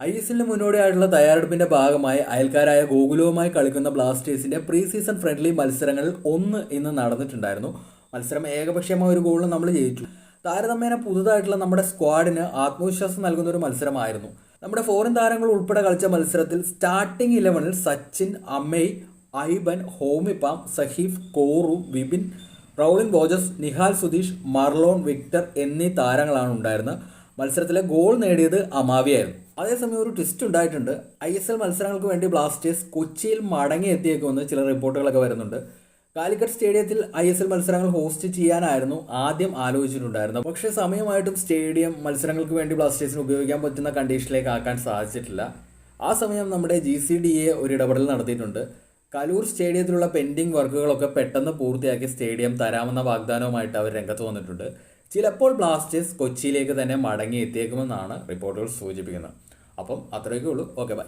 ISL മുന്നോടിയായിട്ടുള്ള തയ്യാറെടുപ്പിന്റെ ഭാഗമായി അയൽക്കാരായ ഗോകുലവുമായി കളിക്കുന്ന ബ്ലാസ്റ്റേഴ്സിന്റെ പ്രീ സീസൺ ഫ്രണ്ട്ലി മത്സരങ്ങളിൽ ഒന്ന് ഇന്ന് നടന്നിട്ടുണ്ടായിരുന്നു. മത്സരം ഏകപക്ഷീയമായ ഒരു ഗോളിന് നമ്മൾ ജയിച്ചു. താരതമ്യേന പുതുതായിട്ടുള്ള നമ്മുടെ സ്ക്വാഡിന് ആത്മവിശ്വാസം നൽകുന്ന ഒരു മത്സരമായിരുന്നു. നമ്മുടെ ഫോറിൻ താരങ്ങൾ ഉൾപ്പെടെ കളിച്ച മത്സരത്തിൽ starting 11-ൽ Sachin, Amay, Aiban, ഹോമിപ്പാം, Saheef, Koru, Vipin, റൗളിൻ Borges, Nihal Sudheesh, Marlon, Victor എന്നീ താരങ്ങളാണ് ഉണ്ടായിരുന്നത്. മത്സരത്തിലെ ഗോൾ നേടിയത് അമാവിയായിരുന്നു. അതേസമയം ഒരു ട്വിസ്റ്റ് ഉണ്ടായിട്ടുണ്ട്. ISL മത്സരങ്ങൾക്ക് വേണ്ടി ബ്ലാസ്റ്റേഴ്സ് കൊച്ചിയിൽ മടങ്ങി എത്തിയേക്കുമെന്ന് ചില റിപ്പോർട്ടുകളൊക്കെ വരുന്നുണ്ട്. കാലിക്കറ്റ് സ്റ്റേഡിയത്തിൽ ISL മത്സരങ്ങൾ ഹോസ്റ്റ് ചെയ്യാനായിരുന്നു ആദ്യം ആലോചിച്ചിട്ടുണ്ടായിരുന്നത്. പക്ഷേ സമയമായിട്ടും സ്റ്റേഡിയം മത്സരങ്ങൾക്ക് വേണ്ടി ബ്ലാസ്റ്റേഴ്സിന് ഉപയോഗിക്കാൻ പറ്റുന്ന കണ്ടീഷനിലേക്ക് ആക്കാൻ സാധിച്ചിട്ടില്ല. ആ സമയം നമ്മുടെ GCDA ഒരു ഇടപെടൽ നടത്തിയിട്ടുണ്ട്. കലൂർ സ്റ്റേഡിയത്തിലുള്ള പെൻഡിങ് വർക്കുകളൊക്കെ പെട്ടെന്ന് പൂർത്തിയാക്കി സ്റ്റേഡിയം തരാമെന്ന വാഗ്ദാനവുമായിട്ട് അവർ രംഗത്ത് വന്നിട്ടുണ്ട്. ചിലപ്പോൾ ബ്ലാസ്റ്റേഴ്സ് കൊച്ചിയിലേക്ക് തന്നെ മടങ്ങി എത്തിയേക്കുമെന്നാണ് റിപ്പോർട്ടുകൾ സൂചിപ്പിക്കുന്നത്. അപ്പം അത്രയൊക്കെ ഉള്ളൂ. Okay, by.